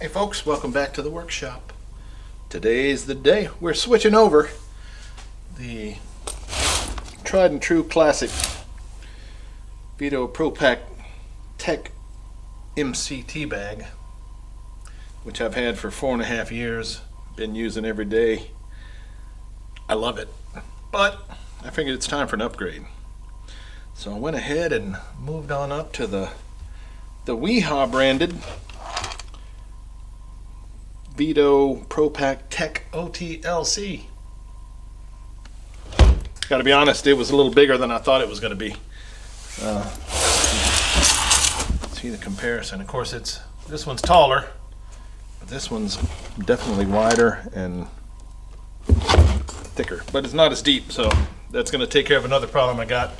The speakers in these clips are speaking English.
Hey folks, welcome back to the workshop. Today's the day. We're switching over the tried and true classic Veto Pro Pac Tech MCT bag, which I've had for 4.5 years, been using every day. I love it, but I figured it's time for an upgrade. So I went ahead and moved on up to the Wiha branded Veto Pro Pac Tech OT-LC. Got to be honest, it was a little bigger than I thought it was going to be. See the comparison. Of course, this one's taller, but this one's definitely wider and thicker. But it's not as deep, so that's going to take care of another problem I got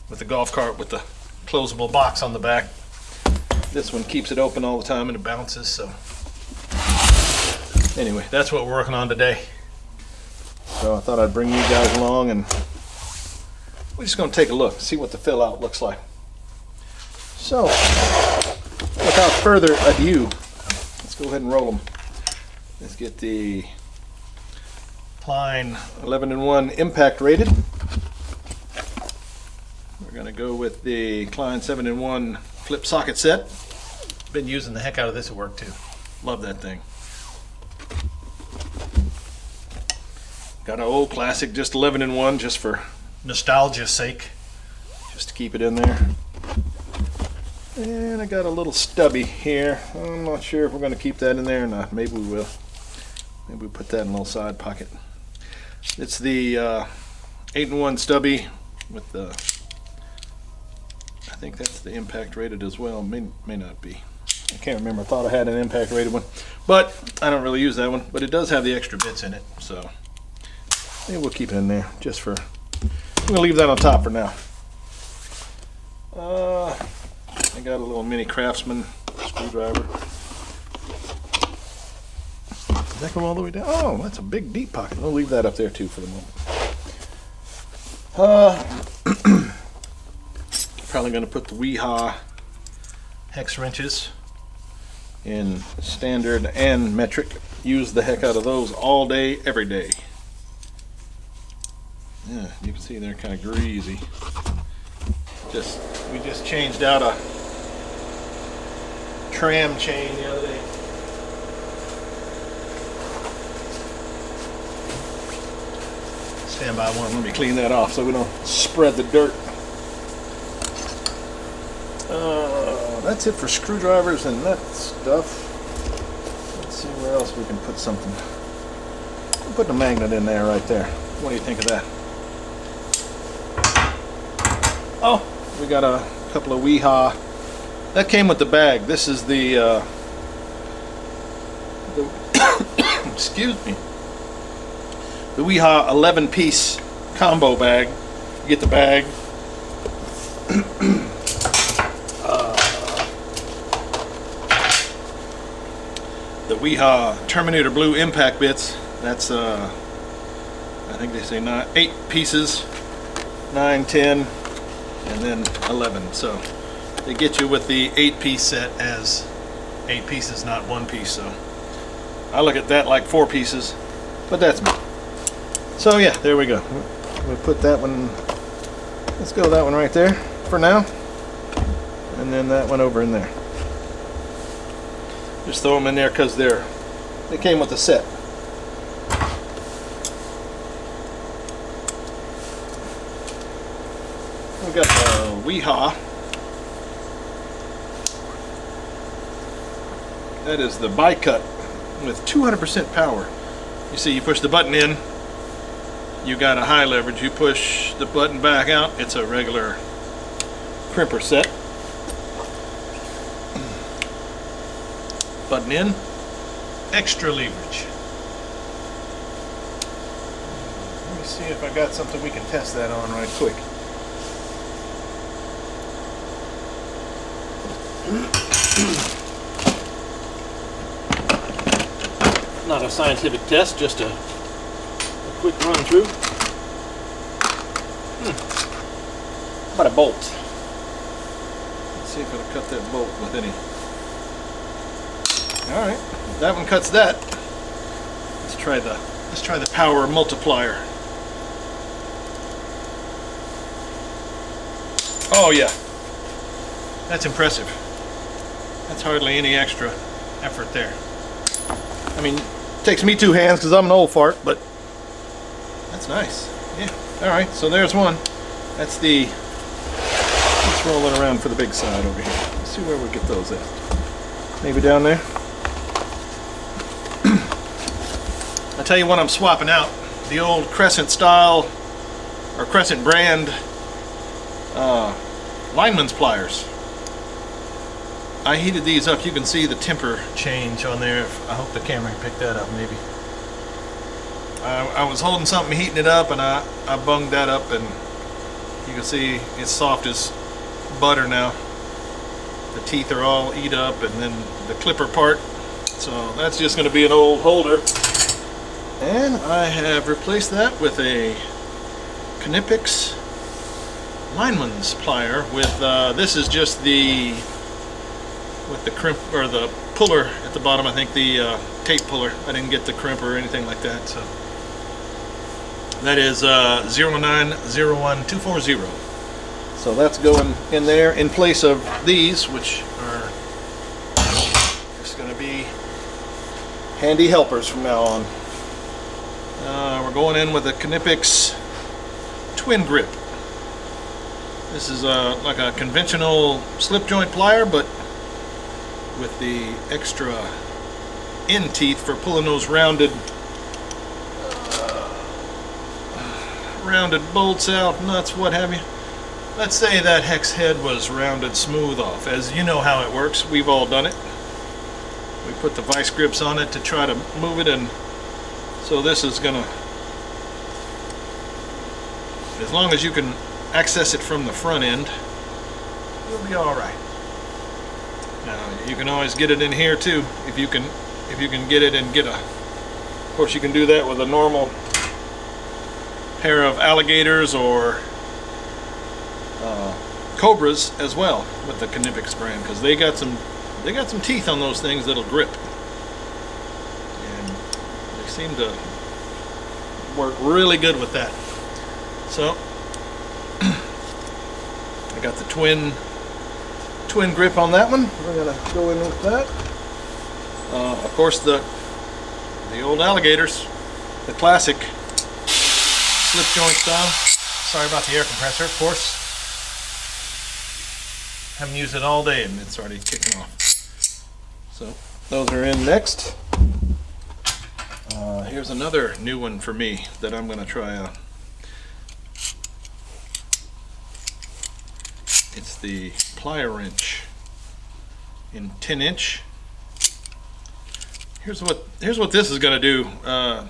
with the golf cart with the closable box on the back. This one keeps it open all the time and it bounces. So anyway, that's what we're working on today. So I thought I'd bring you guys along and we're just going to take a look, see what the fill out looks like. So without further ado, let's go ahead and roll them. Let's get the Klein 11-in-1 impact rated. We're going to go with the Klein 7-in-1 flip socket set. Been using the heck out of this at work too. Love that thing. Got an old classic, just 11-in-1, just for nostalgia's sake, just to keep it in there. And I got a little stubby here. I'm not sure if we're going to keep that in there or not. Maybe we will. Maybe we put that in a little side pocket. It's the 8-in-1 stubby with the, I think that's the impact rated as well. May not be. I can't remember. I thought I had an impact rated one, but I don't really use that one. But it does have the extra bits in it, so maybe we'll keep it in there just for. I'm gonna leave that on top for now. I got a little mini Craftsman screwdriver. Does that go all the way down? Oh, that's a big deep pocket. I'll leave that up there too for the moment. Probably gonna put the Wiha hex wrenches in standard and metric. Use the heck out of those all day, every day. Yeah, you can see they're kind of greasy. We just changed out a tram chain the other day. Stand by one. Let me clean that off so we don't spread the dirt. That's it for screwdrivers and that stuff. Let's see where else we can put something. We'll put the magnet in there right there. What do you think of that? Oh, we got a couple of Wiha. That came with the bag. This is the excuse me, the Wiha 11-piece combo bag. You get the bag. The Wiha Terminator Blue impact bits. That's I think they say 8 pieces, 9, 10. And then 11. So they get you with the 8-piece set as 8 pieces, not 1 piece. So I look at that like 4 pieces, but that's me. So yeah, there we go. We'll put that one. Let's go that one right there for now, and then that one over in there. Just throw them in there because they came with the set. We got the Wiha. That is the bi-cut with 200% power. You see, you push the button in, you got a high leverage. You push the button back out, it's a regular crimper set. Button in, extra leverage. Let me see if I got something we can test that on right quick. Not a scientific test, just a quick run through. How about a bolt? Let's see if it'll cut that bolt with any All right, that one cuts that. Let's try the power multiplier. Oh yeah, that's impressive. That's hardly any extra effort there. I mean, it takes me 2 hands because I'm an old fart, but that's nice. Yeah. All right, so there's one. That's the. Let's roll it around for the big side over here. Let's see where we get those at. Maybe down there. I'll tell you what I'm swapping out. The old Crescent style or Crescent brand lineman's pliers. I heated these up. You can see the temper change on there. I hope the camera can pick that up maybe. I was holding something, heating it up, and I bunged that up, and you can see it's soft as butter now. The teeth are all eat up, and then the clipper part. So that's just going to be an old holder. And I have replaced that with a Knipex lineman's plier with this is just the with the crimp or the puller at the bottom. I think the tape puller. I didn't get the crimp or anything like that. So that is 0901240. So that's going in there in place of these, which are just going to be handy helpers from now on. We're going in with a Knipex twin grip. This is like a conventional slip joint plier, but with the extra end teeth for pulling those rounded bolts out, nuts, what have you. Let's say that hex head was rounded smooth off. As you know how it works, we've all done it. We put the vice grips on it to try to move it, and so this is gonna, as long as you can access it from the front end, you'll be all right. Now you can always get it in here too if you can get it and get a. Of course, you can do that with a normal pair of alligators or cobras as well with the Knipex brand, because they got some teeth on those things that'll grip, and they seem to work really good with that. So I got the twin grip on that one. We're gonna go in with that. Of course, the old alligators, the classic slip joint style. Sorry about the air compressor, of course. Haven't used it all day and it's already kicking off. So those are in next. Here's another new one for me that I'm gonna try out. It's the plier wrench in 10-inch. Here's what this is going to do. It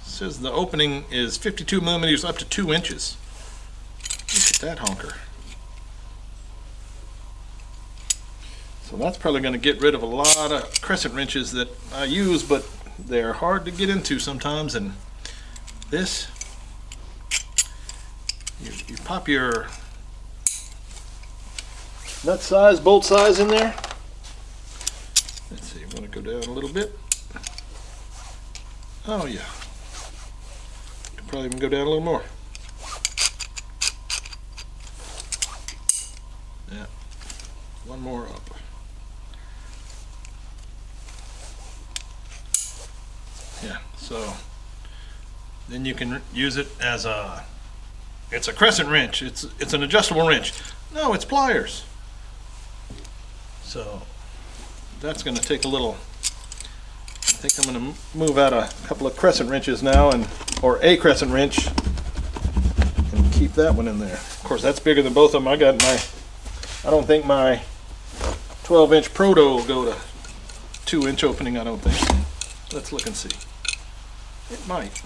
says the opening is 52 millimeters up to 2 inches. Look at that honker. So that's probably going to get rid of a lot of crescent wrenches that I use, but they're hard to get into sometimes. And this, you pop your nut size, bolt size in there. Let's see, I'm going to go down a little bit. Oh yeah. Could probably even go down a little more. Yeah. One more up. Yeah, so then you can use it as a, it's a crescent wrench. It's an adjustable wrench. No, it's pliers. So that's going to take a little. I think I'm going to move out a couple of crescent wrenches now, or a crescent wrench, and keep that one in there. Of course, that's bigger than both of them. I don't think my 12-inch Proto will go to 2-inch opening. I don't think. Let's look and see. It might.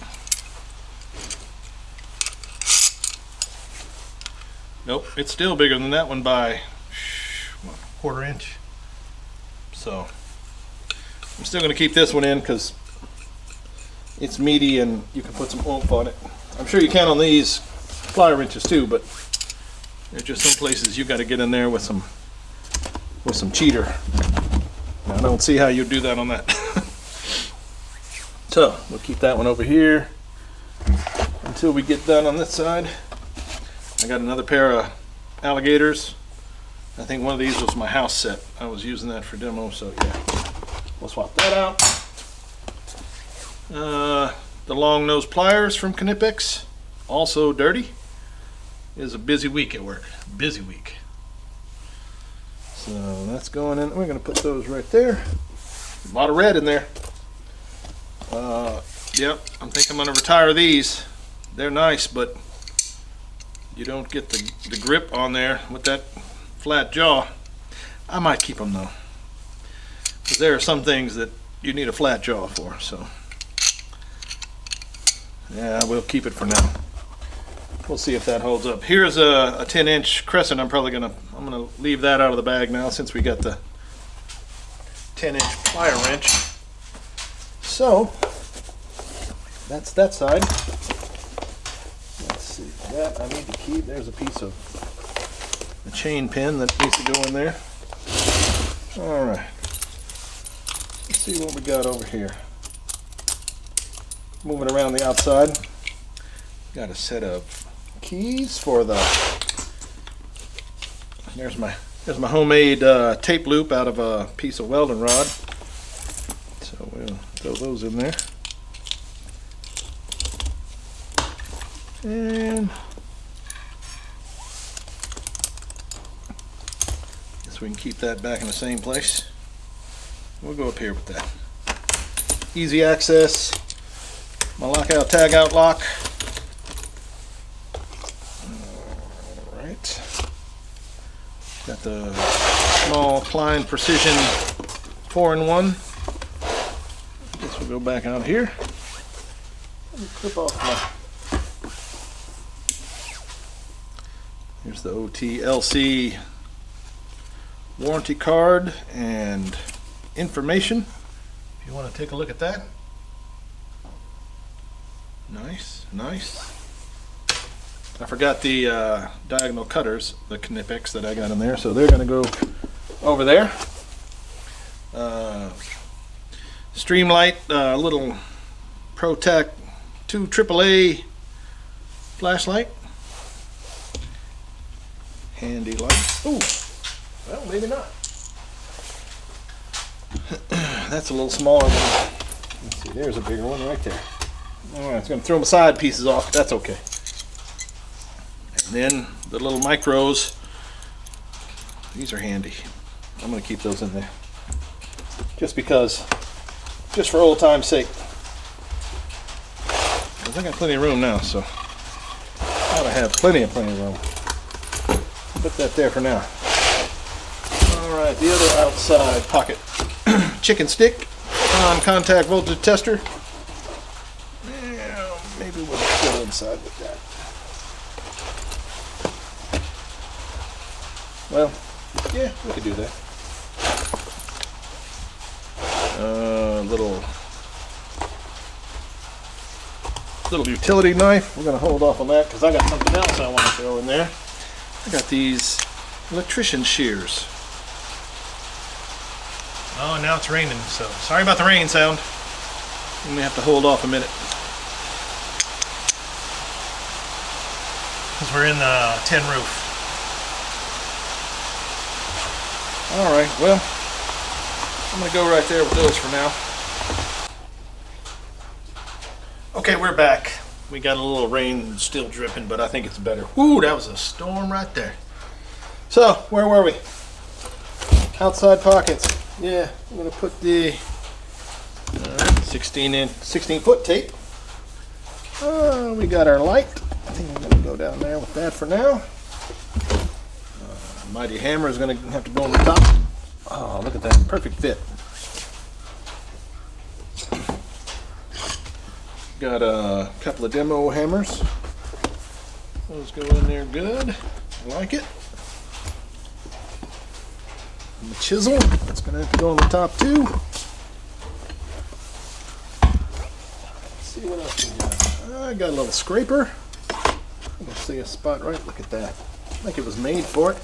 Nope, it's still bigger than that one by what, 1/4 inch. So I'm still going to keep this one in because it's meaty and you can put some oomph on it. I'm sure you can on these plier wrenches too, but there's just some places you got to get in there with some cheater. Now, I don't see how you do that on that. So we'll keep that one over here until we get done on this side. I got another pair of alligators. I think one of these was my house set. I was using that for demo, so yeah. We'll swap that out. The long nose pliers from Knipex, also dirty. It is a busy week at work. Busy week. So that's going in. We're going to put those right there. A lot of red in there. Yep, I think I'm going to retire these. They're nice, but you don't get the grip on there with that flat jaw. I might keep them though, because there are some things that you need a flat jaw for. So yeah, we'll keep it for now. We'll see if that holds up. Here's a 10-inch crescent. I'm gonna leave that out of the bag now since we got the 10-inch plier wrench. So that's that side. Let's see, that I need to keep. There's a piece of the chain pin that needs to go in there. All right. Let's see what we got over here. Moving around the outside. Got a set of keys for the. There's my homemade tape loop out of a piece of welding rod. So we'll throw those in there. And guess we can keep that back in the same place. We'll go up here with that. Easy access. My lockout tag out lock. Alright. Got the small Klein Precision 4-in-1. I guess we'll go back out here. Let me clip off my. Here's the OT-LC warranty card and information. If you want to take a look at that. Nice, nice. I forgot the diagonal cutters, the Knipex that I got in there, so they're going to go over there. Streamlight, little ProTac 2 AAA flashlight. Handy light. Ooh, well, maybe not. That's a little smaller one. Let's see, there's a bigger one right there. Alright, it's going to throw my side pieces off. That's okay. And then the little micros. These are handy. I'm going to keep those in there. Just because, just for old time's sake. I got plenty of room now, so ought to have plenty of room. Put that there for now. Alright, the other outside pocket. Chicken stick on contact voltage tester. Yeah, maybe we'll go inside with that. Well, yeah, we could do that. Little utility knife. We're going to hold off on that because I got something else I want to throw in there. I got these electrician shears. Oh, now it's raining, so sorry about the rain sound. We may have to hold off a minute. Because we're in the tin roof. Alright, well, I'm going to go right there with those for now. Okay, we're back. We got a little rain still dripping, but I think it's better. Ooh, that was a storm right there. So, where were we? Outside pockets. Yeah, I'm going to put the 16-foot tape. We got our light. I think I'm going to go down there with that for now. Mighty hammer is going to have to go on the top. Oh, look at that. Perfect fit. Got a couple of demo hammers. Those go in there good. I like it. And the chisel, that's going to have to go on the top too. Let's see what else we got. I got a little scraper. I can see a spot right. Look at that. Like it was made for it.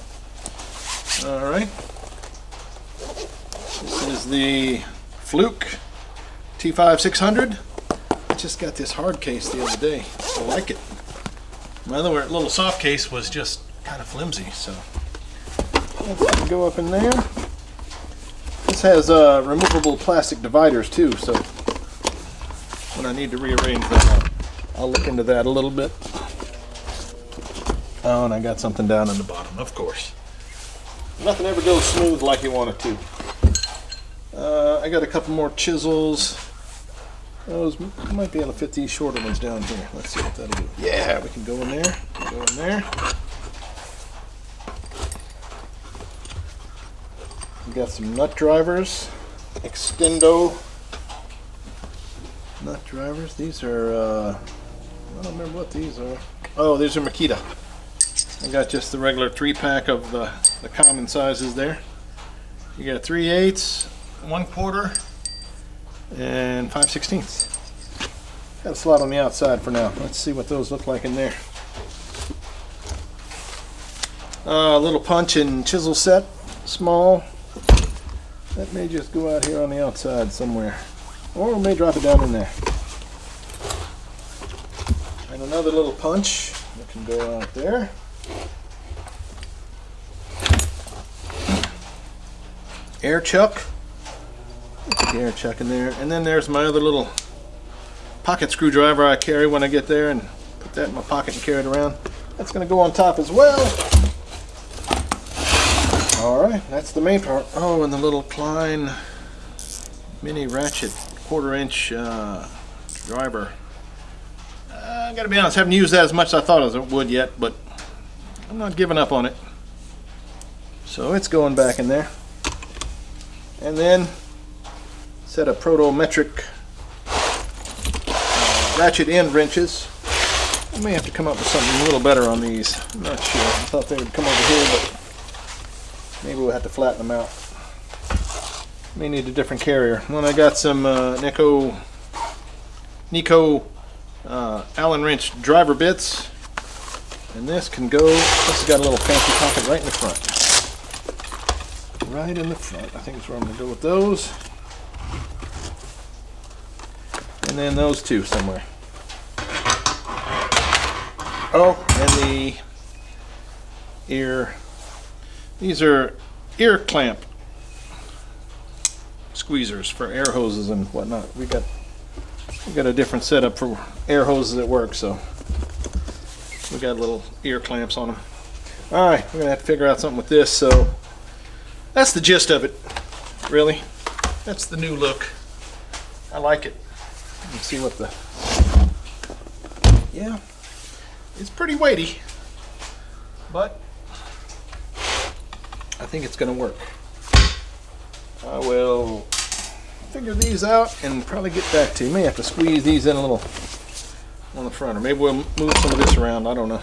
All right. This is the Fluke T5600. I just got this hard case the other day. I like it. My other little soft case was just kind of flimsy, so that can go up in there. This has removable plastic dividers too, so when I need to rearrange them, I'll look into that a little bit. Oh, and I got something down in the bottom, of course. Nothing ever goes smooth like you want it to. I got a couple more chisels. Those might be able to fit these shorter ones down here. Let's see what that'll do. Yeah, we can go in there. Go in there. We got some nut drivers. Extendo nut drivers. These are, I don't remember what these are. Oh, these are Makita. I got just the regular 3-pack of the common sizes there. You got 3/8, 1/4, and 5/16. Got a slot on the outside for now. Let's see what those look like in there. A little punch and chisel set, small. That may just go out here on the outside somewhere, or we may drop it down in there. And another little punch that can go out there. Air chuck. Put the air chuck in there. And then there's my other little pocket screwdriver I carry when I get there, and put that in my pocket and carry it around. That's going to go on top as well. Alright, that's the main part. Oh, and the little Klein mini ratchet 1/4-inch driver. I gotta be honest, I haven't used that as much as I thought I would yet, but I'm not giving up on it. So it's going back in there. And then set of protometric ratchet end wrenches. I may have to come up with something a little better on these. I'm not sure. I thought they would come over here, but maybe we'll have to flatten them out. May need a different carrier. Then I got some Nico Allen wrench driver bits, and this can go. This has got a little fancy pocket right in the front. Right in the front. I think that's where I'm going to go with those. And then those two somewhere. Oh, and the ear. These are ear clamp squeezers for air hoses and whatnot. We got a different setup for air hoses at work, so we got little ear clamps on them. All right, we're gonna have to figure out something with this. So that's the gist of it, really. That's the new look. I like it. Let's see what the. Yeah, it's pretty weighty, but I think it's going to work. I will figure these out and probably get back to you. May have to squeeze these in a little on the front, or maybe we'll move some of this around. I don't know.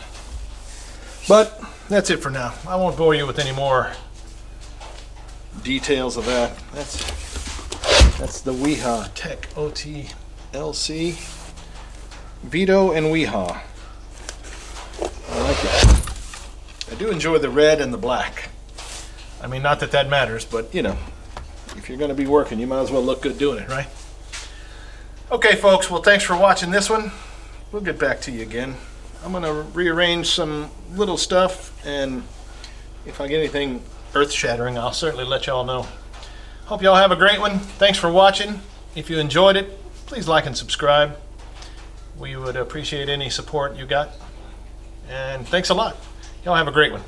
But that's it for now. I won't bore you with any more details of that. That's the Wiha Tech OT-LC Veto and Wiha. I like it. I do enjoy the red and the black. I mean, not that that matters, but you know, if you're going to be working, you might as well look good doing it, right? Okay, folks, well, thanks for watching this one. We'll get back to you again. I'm going to rearrange some little stuff, and if I get anything earth-shattering, I'll certainly let y'all know. Hope y'all have a great one. Thanks for watching. If you enjoyed it, please like and subscribe. We would appreciate any support you got. And thanks a lot. Y'all have a great one.